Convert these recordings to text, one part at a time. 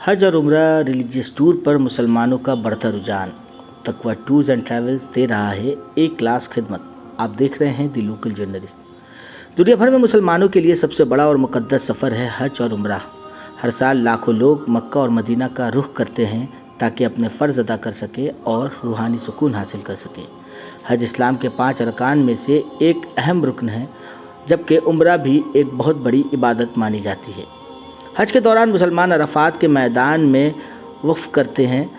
हज और उम्रा रिलीजियस टूर पर मुसलमानों का बढ़ता रुझान। तकवा टूर्स एंड ट्रैवल्स दे रहा है एक क्लास खिदमत। आप देख रहे हैं दी लोकल जर्नलिस्ट। दुनिया भर में मुसलमानों के लिए सबसे बड़ा और मुकद्दस सफ़र है हज और उम्रा। हर साल लाखों लोग मक्का और मदीना का रुख करते हैं ताकि अपने फ़र्ज़ अदा कर सके और रूहानी सुकून हासिल कर सके। हज इस्लाम के 5 अरकान में से एक अहम रुकन है, जबकि उम्रा भी एक बहुत बड़ी इबादत मानी जाती है। हज के दौरान मुसलमान अरफात के मैदान में वक्फ़ करते हैं,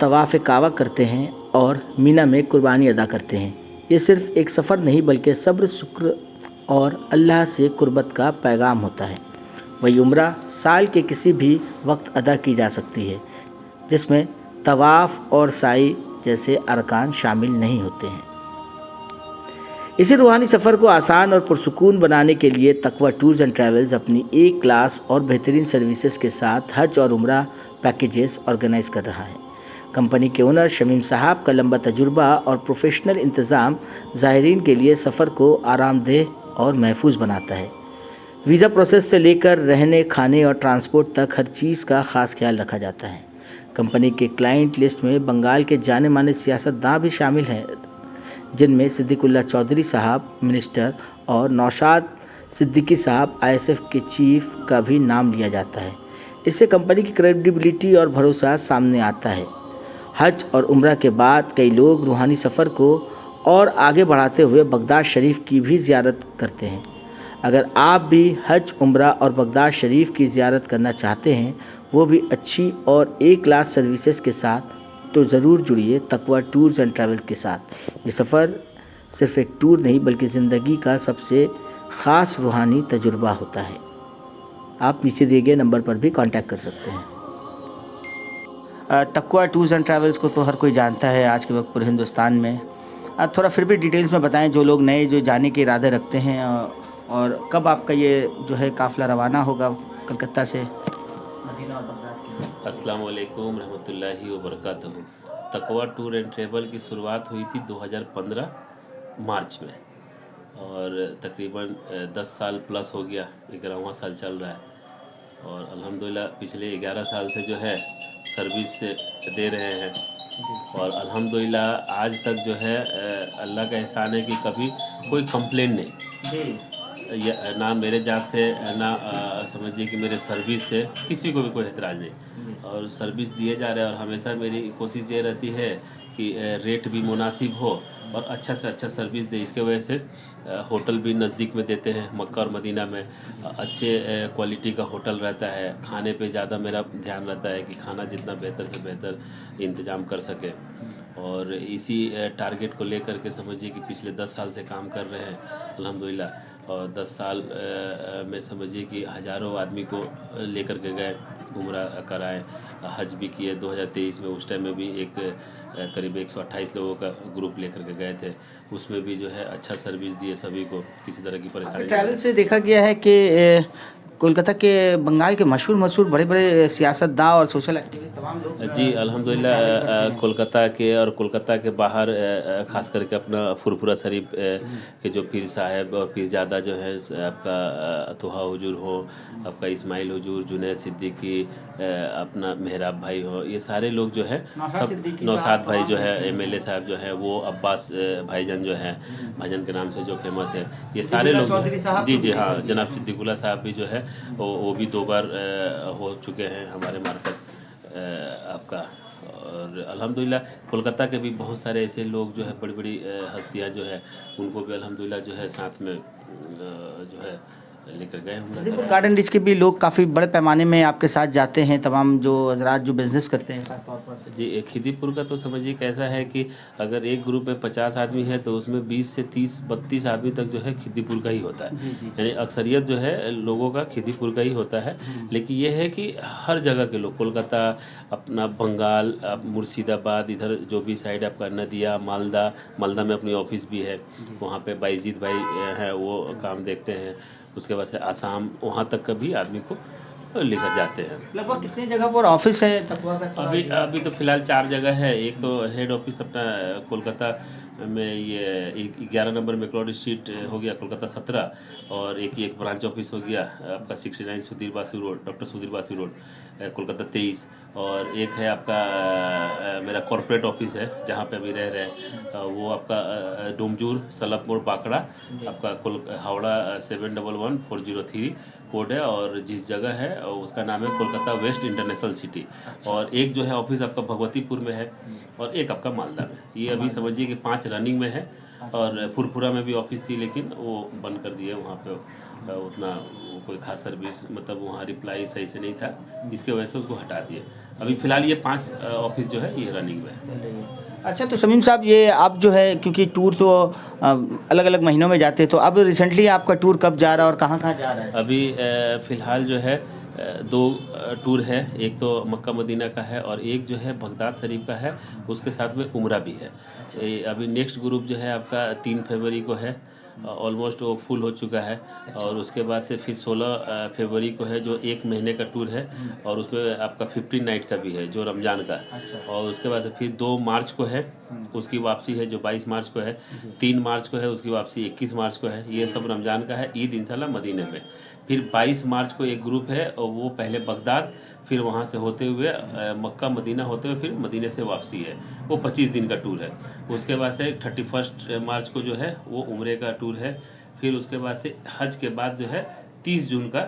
तवाफ़ काबा करते हैं और मीना में कुर्बानी अदा करते हैं। ये सिर्फ़ एक सफ़र नहीं बल्कि सब्र, शुक्र और अल्लाह से कुर्बत का पैगाम होता है। वही उम्रा साल के किसी भी वक्त अदा की जा सकती है, जिसमें तवाफ़ और साई जैसे अरकान शामिल नहीं होते हैं। इसी रूहानी सफ़र को आसान और पुरसुकून बनाने के लिए तकवा टूर्स एंड ट्रैवल्स अपनी एक क्लास और बेहतरीन सर्विसेज के साथ हज और उम्रा पैकेजेस ऑर्गेनाइज कर रहा है। कंपनी के ओनर शमीम साहब का लंबा तजुर्बा और प्रोफेशनल इंतज़ाम ज़ायरीन के लिए सफ़र को आरामदेह और महफूज बनाता है। वीज़ा प्रोसेस से लेकर रहने, खाने और ट्रांसपोर्ट तक हर चीज़ का ख़ास ख्याल रखा जाता है। कंपनी के क्लाइंट लिस्ट में बंगाल के जाने माने सियासतदान भी शामिल हैं, जिनमें सिद्दीकुल्ला चौधरी साहब मिनिस्टर और नौशाद सिद्दीकी साहब आईएसएफ के चीफ का भी नाम लिया जाता है। इससे कंपनी की क्रेडिबिलिटी और भरोसा सामने आता है। हज और उम्रा के बाद कई लोग रूहानी सफ़र को और आगे बढ़ाते हुए बगदाद शरीफ की भी ज़ियारत करते हैं। अगर आप भी हज, उम्रा और बगदाद शरीफ की ज़ियारत करना चाहते हैं, वो भी अच्छी और एक क्लास सर्विसेज के साथ, तो ज़रूर जुड़िए तकवा टूर्स एंड ट्रैवल्स के साथ। ये सफ़र सिर्फ एक टूर नहीं बल्कि ज़िंदगी का सबसे ख़ास रूहानी तजुर्बा होता है। आप नीचे दिए गए नंबर पर भी कांटेक्ट कर सकते हैं। तकवा टूर्स एंड ट्रैवल्स को तो हर कोई जानता है आज के वक्त पूरे हिंदुस्तान में। थोड़ा फिर भी डिटेल्स में बताएं, जो लोग नए जो जाने के इरादे रखते हैं, और कब आपका ये जो है काफ़िला रवाना होगा कलकत्ता से मदीना और बगदाद के लिए। अस्सलाम वालेकुम रहमतुल्लाहि व बरकातहू। तकवा टूर एंड ट्रैवल की शुरुआत हुई थी 2015 मार्च में, और तकरीबन 10 साल प्लस हो गया, 11वां साल चल रहा है। और अल्हम्दुलिल्लाह पिछले 11 साल से जो है सर्विस दे रहे हैं, और अल्हम्दुलिल्लाह आज तक जो है अल्लाह का एहसान है कि कभी कोई कंप्लेंट नहीं, ना मेरे जात से, ना समझिए कि मेरे सर्विस से किसी को भी कोई एतराज़ नहीं, और सर्विस दिए जा रहे हैं। और हमेशा मेरी कोशिश ये रहती है कि रेट भी मुनासिब हो और अच्छा से अच्छा सर्विस दे। इसके वजह से होटल भी नज़दीक में देते हैं, मक्का और मदीना में अच्छे क्वालिटी का होटल रहता है। खाने पे ज़्यादा मेरा ध्यान रहता है कि खाना जितना बेहतर से बेहतर इंतज़ाम कर सके, और इसी टारगेट को लेकर के समझिए कि पिछले 10 साल से काम कर रहे हैं अल्हम्दुलिल्लाह। और 10 साल में समझिए कि हज़ारों आदमी को लेकर के गए, उम्रा कराए, हज भी किए 2023 में। उस टाइम में भी एक करीब 128 लोगों का ग्रुप लेकर के गए थे, उसमें भी जो है अच्छा सर्विस दिए सभी को, किसी तरह की परेशानी ट्रैवल से देखा गया है कि कोलकाता के, बंगाल के मशहूर बड़े बड़े सियासतदान और सोशल एक्टिविस्ट तमाम लोग जी अल्हम्दुलिल्लाह कोलकाता के और कोलकाता के बाहर ख़ास करके अपना फुरफुरा शरीफ के जो पीर साहब और पीरजादा जो है आपका तोहा हुजूर हो, आपका इस्माइल हुजूर, जुनैद सिद्दीकी, अपना मेहराब भाई हो, ये सारे लोग जो है सब, नौशाद भाई जो है एमएलए साहब जो है वो, अब्बास भाईजान जो है भाईजान के नाम से जो फेमस है, ये सारे लोग जी जी हाँ, जनाब सिद्दीकुल्ला साहब भी जो है वो भी 2 बार हो चुके हैं हमारे मार्फत आपका। और अल्हम्दुलिल्लाह कोलकाता के भी बहुत सारे ऐसे लोग जो है, बड़ी बड़ी हस्तियां जो है, उनको भी अल्हम्दुलिल्लाह जो है साथ में जो है लेकर गए हम। गार्डन रिच के भी लोग काफ़ी बड़े पैमाने में आपके साथ जाते हैं, तमाम जो हजरात जो बिज़नेस करते हैं खास तौर पर। जी खिदीपुर का तो समझिए कैसा है कि अगर एक ग्रुप में 50 आदमी है तो उसमें 20 से 30-32 आदमी तक जो है खिदीपुर का ही होता है, यानी अक्सरियत जो है लोगों का खिदीपुर का ही होता है। लेकिन ये है कि हर जगह के लोग, कोलकाता, अपना बंगाल, मुर्शिदाबाद, इधर जो भी साइड आपका नदिया, मालदा में अपनी ऑफिस भी है, वहाँ पे बाईजीत भाई हैं, वो काम देखते हैं। उसके बाद से आसाम, वहाँ तक का भी आदमी को लिखा जाते हैं। लगभग कितनी जगह पर ऑफिस है तकवा का? अभी तो फ़िलहाल 4 जगह है। एक तो हेड ऑफिस अपना कोलकाता में, ये 11 नंबर मैक्लोड स्ट्रीट हो गया कोलकाता 17, और एक ब्रांच ऑफिस हो गया आपका 69 सुधीर बासी रोड, डॉक्टर सुधीर बासी रोड, कोलकाता 23, और एक है आपका मेरा कॉर्पोरेट ऑफिस है जहाँ पे अभी रह रहे हैं, वो आपका डोमजूर सलभ मोड़ बाकड़ा, आपका हावड़ा 711403 कोड है, और जिस जगह है उसका नाम है कोलकाता वेस्ट इंटरनेशनल सिटी। और एक जो है ऑफिस आपका भगवतीपुर में है, और एक आपका मालदा में। ये अभी समझिए कि 5 रनिंग में है। और फुरफुरा में भी ऑफिस थी, लेकिन वो बंद कर दिए। वहाँ पे उतना कोई खास सर्विस, मतलब वहाँ रिप्लाई सही से नहीं था, इसके वजह से उसको हटा दिए। अभी फ़िलहाल ये 5 ऑफिस जो है ये रनिंग में है। अच्छा, तो शमीम साहब, ये आप जो है, क्योंकि टूर तो अलग अलग महीनों में जाते हैं, तो अब रिसेंटली आपका टूर कब जा रहा है और कहाँ कहाँ जा रहा है? अभी फ़िलहाल जो है 2 टूर है। एक तो मक्का मदीना का है, और एक जो है बगदाद शरीफ का है, उसके साथ में उम्रा भी है। अभी नेक्स्ट ग्रुप जो है आपका 3 फरवरी को है, ऑलमोस्ट वो फुल हो चुका है। और उसके बाद से फिर 16 फरवरी को है, जो 1 महीने का टूर है, और उसमें आपका 15 नाइट का भी है, जो रमज़ान का। और उसके बाद से फिर 2 मार्च को है, उसकी वापसी है, जो 22 मार्च को है। 3 मार्च को है, उसकी वापसी 21 मार्च को है। ये सब रमज़ान का है। ईद इंशाल्लाह मदीने में। फिर 22 मार्च को एक ग्रुप है, और वो पहले बगदाद, फिर वहाँ से होते हुए मक्का मदीना होते हुए फिर मदीने से वापसी है। वो 25 दिन का टूर है। उसके बाद से 31 मार्च को जो है वो उम्रे का टूर है। फिर उसके बाद से हज के बाद जो है 30 जून का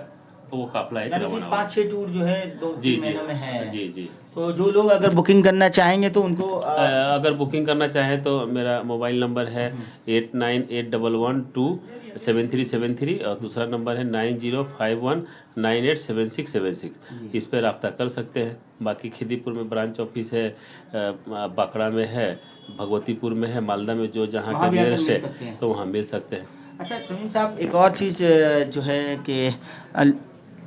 वो काफिला एक रवाना होगा। 5-6 टूर जो है 2-3 महीनों में है। जी जी। तो जो लोग अगर बुकिंग करना चाहेंगे तो उनको अगर बुकिंग करना चाहें तो मेरा मोबाइल नंबर है 8981127373, और दूसरा नंबर है 9051987676। इस पर रब्ता कर सकते हैं। बाकी खिदीपुर में ब्रांच ऑफिस है, बाकड़ा में है, भगवतीपुर में है, मालदा में, जो जहाँ के नियरेस्ट है तो वहाँ मिल सकते हैं। अच्छा समीम साहब, एक और चीज़ जो है कि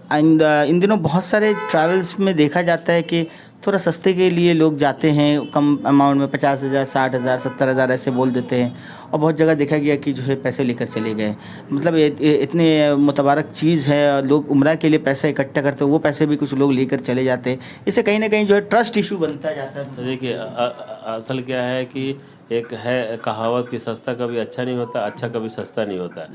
इन दिनों बहुत सारे ट्रैवल्स में देखा जाता है कि थोड़ा सस्ते के लिए लोग जाते हैं, कम अमाउंट में 50,000, 60,000, 70,000 ऐसे बोल देते हैं, और बहुत जगह देखा गया कि जो है पैसे लेकर चले गए। मतलब इतने मुतबारक चीज़ है, और लोग उम्रा के लिए पैसा इकट्ठा करते हैं, वो पैसे भी कुछ लोग लेकर चले जाते हैं। इससे कहीं ना कहीं जो है ट्रस्ट इशू बनता जाता है। देखिए, असल क्या है कि एक है कहावत कि सस्ता कभी अच्छा नहीं होता, अच्छा कभी सस्ता नहीं होता।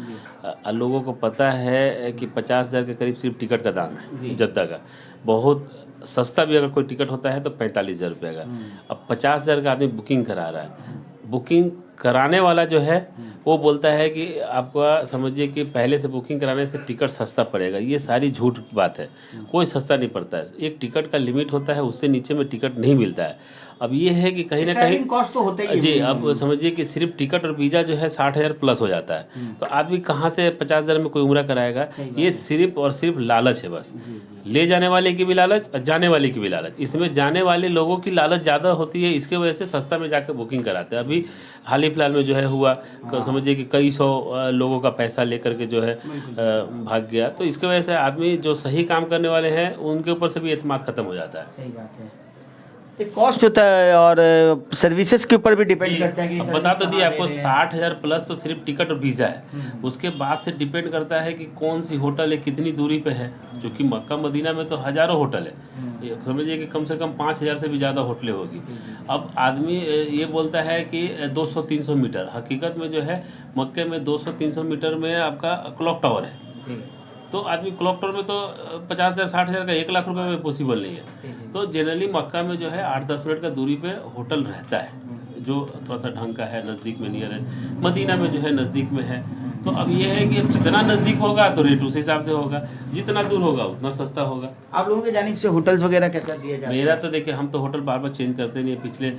लोगों को पता है कि 50,000 के करीब सिर्फ टिकट का दाम है जद्दा का। बहुत सस्ता भी अगर कोई टिकट होता है तो 45,000 रुपये का। अब 50,000 का आदमी बुकिंग करा रहा है। बुकिंग कराने वाला जो है वो बोलता है कि आपका समझिए कि पहले से बुकिंग कराने से टिकट सस्ता पड़ेगा। ये सारी झूठ बात है। कोई सस्ता नहीं पड़ता है। एक टिकट का लिमिट होता है, उससे नीचे में टिकट नहीं मिलता है। अब ये है कि कहीं ना कहीं कॉस्ट तो होता ही जी, अब समझिए कि सिर्फ टिकट और वीज़ा जो है 60,000 प्लस हो जाता है। तो आदमी कहाँ से 50,000 में कोई उम्रा कराएगा? ये सिर्फ और सिर्फ लालच है बस। ले जाने वाले की भी लालच और जाने वाले की भी लालच। इसमें जाने वाले लोगों की लालच ज़्यादा होती है, इसके वजह से सस्ता में जाकर बुकिंग कराते हैं। अभी हाल ही फिलहाल में जो है हुआ, समझिए कि कई सौ लोगों का पैसा लेकर के जो है भाग गया। तो इसके वजह से आदमी जो सही काम करने वाले हैं उनके ऊपर से भी एतमाद खत्म हो जाता है। सही बात है। एक कॉस्ट होता है, और सर्विसेज के ऊपर भी डिपेंड करता है कि बता तो दिए आपको 60,000 प्लस तो सिर्फ टिकट और वीज़ा है। उसके बाद से डिपेंड करता है कि कौन सी होटल है, कितनी दूरी पे है। क्योंकि मक्का मदीना में तो हज़ारों होटल है, समझिए कि कम से कम 5,000 से भी ज़्यादा होटलें होगी। अब आदमी ये बोलता है कि 200-300 मीटर, हकीकत में जो है मक्के में 200-300 मीटर में आपका क्लॉक टावर है। तो आदमी क्लॉक टावर में तो 50,000 60,000 का 1 लाख रुपए में पॉसिबल नहीं है। तो जनरली मक्का में जो है 8-10 मिनट का दूरी पे होटल रहता है, जो थोड़ा सा ढंग का है, नज़दीक में नियर है। मदीना में जो है नज़दीक में है। तो अब ये है कि जितना नज़दीक होगा तो रेट उस हिसाब से होगा, जितना दूर होगा उतना सस्ता होगा। आप लोगों की जानिब से होटल्स वगैरह कैसा दिया जाता है? मेरा तो देखिए, हम तो होटल बार बार चेंज करते नहीं है। पिछले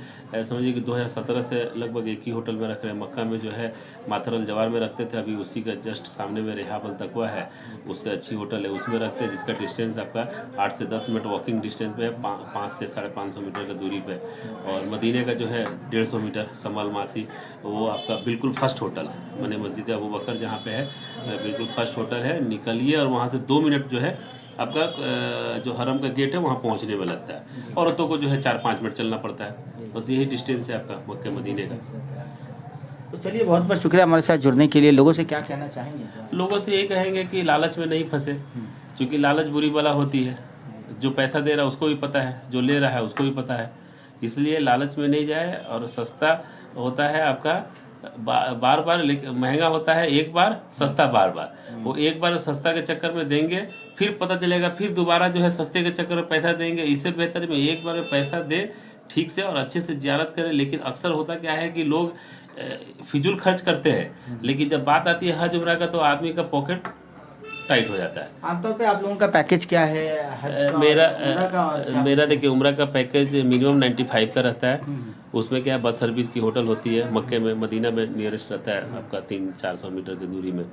समझिए कि 2017 से लगभग एक ही होटल में रख रहे हैं। मक्का में जो है माथरल जवार में रखते थे, अभी उसी का जस्ट सामने में रेहाब अल तकवा है, उससे अच्छी होटल है, उसमें रखते हैं, जिसका डिस्टेंस आपका 8 से 10 मिनट वॉकिंग डिस्टेंस पे है, 5 से 550 मीटर का दूरी पे। और मदीने का जो है 150 मीटर समल मासी, वो आपका बिल्कुल फर्स्ट होटल मैंने मस्जिद अबू बकर जहाँ पे है, बिल्कुल फर्स्ट होटल है। निकलिए और वहाँ से 2 मिनट जो है आपका जो हरम का गेट है वहाँ पहुँचने में लगता है। औरतों को जो है 4-5 मिनट चलना पड़ता है। बस यही डिस्टेंस है आपका मक्के मदीने का। तो चलिए, बहुत बहुत शुक्रिया हमारे साथ जुड़ने के लिए। लोगों से क्या कहना चाहेंगे? लोगों से ये कहेंगे कि लालच में नहीं फंसे। क्योंकि लालच बुरी बला होती है। जो पैसा दे रहा है उसको भी पता है, जो ले रहा है उसको भी पता है, इसलिए लालच में नहीं जाए। और सस्ता होता है आपका बार बार, महंगा होता है एक बार, सस्ता बार बार। वो एक बार सस्ता के चक्कर में देंगे, फिर पता चलेगा, फिर दोबारा जो है सस्ते के चक्कर में पैसा देंगे। इससे बेहतर में एक बार में पैसा दे ठीक से और अच्छे से ज़ियारत करें। लेकिन अक्सर होता क्या है कि लोग फिजूल खर्च करते हैं, लेकिन जब बात आती है हज उम्रा का तो आदमी का पॉकेट टाइट हो जाता है। आमतौर पे आप लोगों का पैकेज क्या है हज का, उम्रा का और क्या? मेरा देखिए उम्रा का पैकेज मिनिमम 95 का रहता है। उसमें क्या है, बस सर्विस की होटल होती है मक्के में, मदीना में नियरेस्ट रहता है आपका 300-400 मीटर की दूरी में।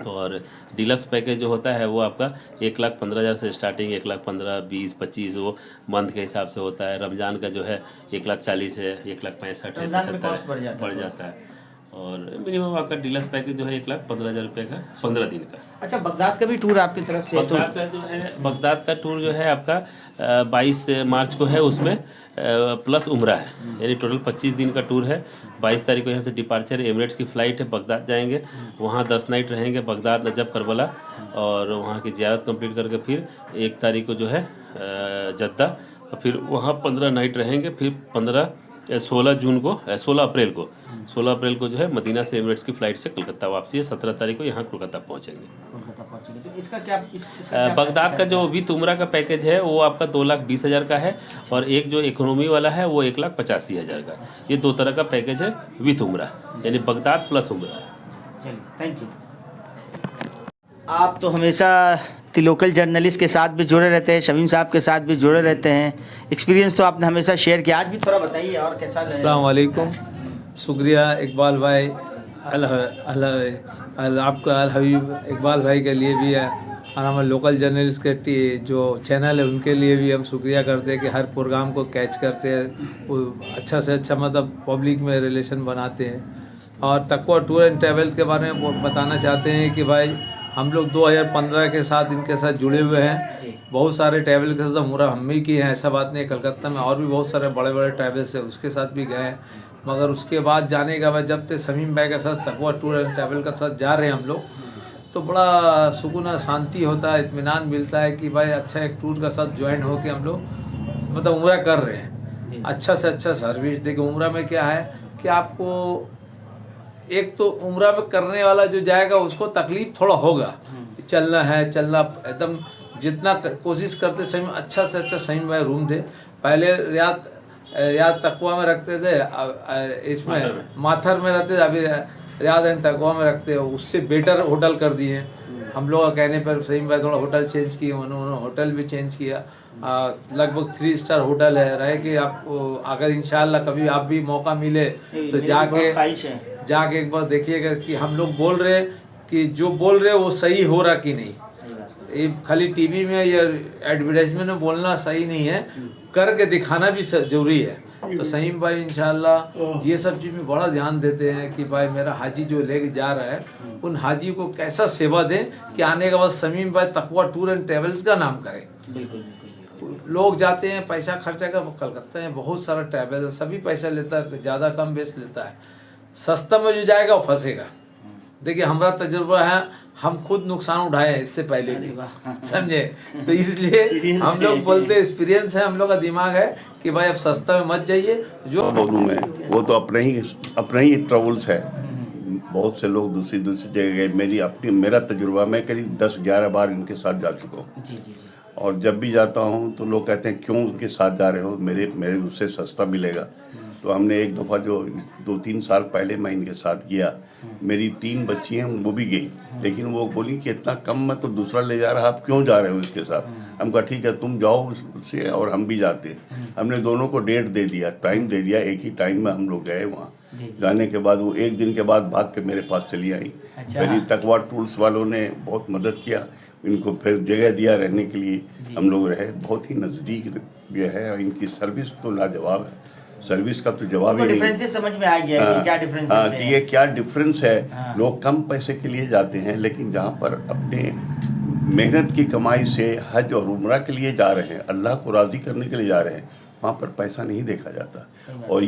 और डिलक्स पैकेज जो होता है वो आपका 1,15,000 से स्टार्टिंग, 1,15,000, 20, 25 वो मंथ के हिसाब से होता है। रमज़ान का जो है 1,40,000 है, 1,65,000 है, रमज़ान में 75 कॉस्ट बढ़ जाता है। और मिनिमम आपका डिलक्स पैकेज जो है 1,15,000 रुपये का 15 दिन का। अच्छा, बगदाद का भी टूर आपकी तरफ से है तो? बगदाद का जो है, बगदाद का टूर जो है आपका 22 मार्च को है, उसमें प्लस उम्रा है, यानी टोटल 25 दिन का टूर है। 22 तारीख को यहाँ से डिपार्चर है, एमिरेट्स की फ़्लाइट है, बगदाद जाएंगे, वहाँ 10 नाइट रहेंगे, बगदाद, नजफ़, करबला, और वहाँ की ज़ियारत कंप्लीट करके फिर 1 तारीख को जो है जद्दा, और फिर वहाँ 15 नाइट रहेंगे। फिर 16 अप्रैल को जो है मदीना से एमिरेट्स की फ़्लाइट से कोलकाता वापसी है। 17 तारीख को यहाँ कोलकाता पहुँचेंगे। कोलकाता पहुंचेंगे तो इसका क्या बगदाद का जो विथ उम्रा का पैकेज है वो आपका 2,20,000 का है, और एक जो इकोनॉमी वाला है वो 1,85,000 का। ये 2 तरह का पैकेज है विथ उम्रा, यानी बगदाद प्लस उम्रा। चलिए, थैंक यू। आप तो हमेशा द लोकल जर्नलिस्ट के साथ भी जुड़े रहते हैं, शमीम साहब के साथ भी जुड़े रहते हैं, एक्सपीरियंस तो आपने हमेशा शेयर किया, आज भी थोड़ा बताइए और कैसा रहा? अस्सलाम वालेकुम, शुक्रिया इकबाल भाई, आपका अल हबीब इकबाल भाई के लिए भी है, और हमारे लोकल जर्नलिस्ट के जो चैनल है उनके लिए भी हम शुक्रिया करते हैं कि हर प्रोग्राम को कैच करते हैं, वो अच्छा से अच्छा मतलब पब्लिक में रिलेशन बनाते हैं। और तकवा टूर एंड ट्रैवल्स के बारे में बताना चाहते हैं कि भाई हम लोग 2015 के साथ इनके साथ जुड़े हुए हैं। बहुत सारे ट्रैवल के साथ उम्रा हम ही की हैं, ऐसा बात नहीं है। कलकत्ता में और भी बहुत सारे बड़े बड़े ट्रैवल्स है, उसके साथ भी गए हैं। मगर उसके बाद जाने के बाद जब से शमीम भाई के साथ तकवा टूर एंड ट्रैवल के साथ जा रहे हैं हम लोग, तो बड़ा सुकून शांति होता है, इत्मीनान मिलता है कि भाई अच्छा एक टूर के साथ ज्वाइन होकर हम लोग मतलब उम्रा कर रहे हैं। अच्छा से अच्छा सर्विस। देखिए उम्रा में क्या है कि आपको एक तो उम्रा में करने वाला जो जाएगा उसको तकलीफ थोड़ा होगा, चलना एकदम जितना कोशिश करते सही में अच्छा से अच्छा सही में रूम थे। पहले रियाद तकवा में रखते थे, इसमें माथर में रहते थे, अभी रियाद एंड तकवा में रखते हैं। उससे बेटर होटल कर दिए हम लोग का कहने पर। सही में थोड़ा होटल चेंज किए, उन्होंने होटल भी चेंज किया। लगभग 3 स्टार होटल है, रहे कि आप अगर इंशाल्लाह कभी आप भी मौका मिले तो जाके एक बार देखिएगा कि हम लोग बोल रहे कि जो बोल रहे वो सही हो रहा कि नहीं। ये खाली टीवी में या एडवर्टाइजमेंट में बोलना सही नहीं है, करके दिखाना भी जरूरी है। तो सहीम भाई इंशाल्लाह ये सब चीज़ में बड़ा ध्यान देते हैं कि भाई मेरा हाजी जो लेके जा रहा है उन हाजी को कैसा सेवा दें कि आने के बाद समीम भाई तकवा टूर एंड ट्रेवल्स का नाम करें। लोग जाते हैं पैसा खर्चा कर, कलकत्ता में बहुत सारा ट्रैवल है, सभी पैसा लेता है, ज़्यादा कम बेस लेता है। सस्ता में जो जाएगा वो फंसेगा। देखिए हमारा तजुर्बा है, हम खुद नुकसान उठाए हैं इससे पहले भी, समझे। तो इसलिए हम लोग बोलते एक्सपीरियंस है, हम लोग का दिमाग है कि भाई अब सस्ता में मत जाइए। जो बोलूँ मैं वो तो अपने ही ट्रैवल्स है। बहुत से लोग दूसरी जगह गए। मेरा तजुर्बा, मैं करीब 10-11 बार इनके साथ जा चुका हूँ। और जब भी जाता हूँ तो लोग कहते हैं क्यों उनके साथ जा रहे हो, मेरे उससे सस्ता मिलेगा। तो हमने एक दफ़ा जो 2-3 साल पहले मैं इनके साथ गया, मेरी 3 बच्ची हैं वो भी गई, लेकिन वो बोली कि इतना कम में तो दूसरा ले जा रहा, आप क्यों जा रहे हो इसके साथ। हम कहा ठीक है तुम जाओ उससे और हम भी जाते। हमने दोनों को डेट दे दिया, टाइम दे दिया, एक ही टाइम में हम लोग गए वहाँ। जाने के बाद वो 1 दिन के बाद भाग के मेरे पास चली आई। मेरी तकवा टूर्स वालों ने बहुत मदद किया, इनको फिर जगह दिया रहने के लिए, हम लोग रहे। बहुत ही नज़दीक ये है और इनकी सर्विस तो लाजवाब है। सर्विस का तो जवाब ही नहीं। समझ में आ गया कि क्या डिफरेंस है, कि ये क्या डिफरेंस है। लोग कम पैसे के लिए जाते हैं, लेकिन जहाँ पर अपने मेहनत की कमाई से हज और उम्रा के लिए जा रहे हैं, अल्लाह को राज़ी करने के लिए जा रहे हैं, वहाँ पर पैसा नहीं देखा जाता। और